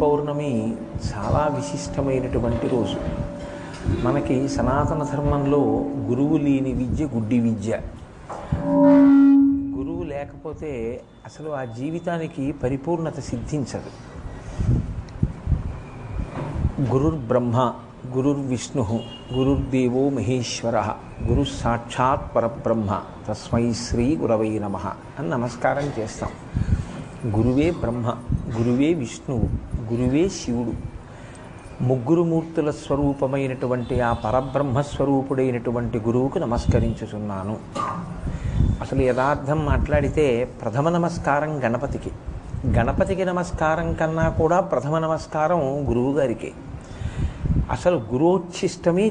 పౌర్ణమి చాలా విశిష్టమైనటువంటి రోజు. మనకి సనాతన ధర్మంలో గురువు లేని విద్య గుడ్డి విద్య. గురువు లేకపోతే అసలు ఆ జీవితానికి పరిపూర్ణత సిద్ధించదు. గురుర్బ్రహ్మ గురుర్విష్ణు గురుర్దేవో మహేశ్వర గురు సాక్షాత్ పరబ్రహ్మ తస్మై శ్రీ గురవై నమః అని నమస్కారం చేస్తాం. గురువే బ్రహ్మ, గురువే విష్ణువు, గురువే శివుడు. ముగ్గురు మూర్తుల స్వరూపమైనటువంటి ఆ పరబ్రహ్మస్వరూపుడైనటువంటి గురువుకు నమస్కరించుచున్నాను. అసలు యథార్థం మాట్లాడితే ప్రథమ నమస్కారం గణపతికి. గణపతికి నమస్కారం కన్నా కూడా ప్రథమ నమస్కారం గురువుగారికి. అసలు గురోచ్ఛిష్టమే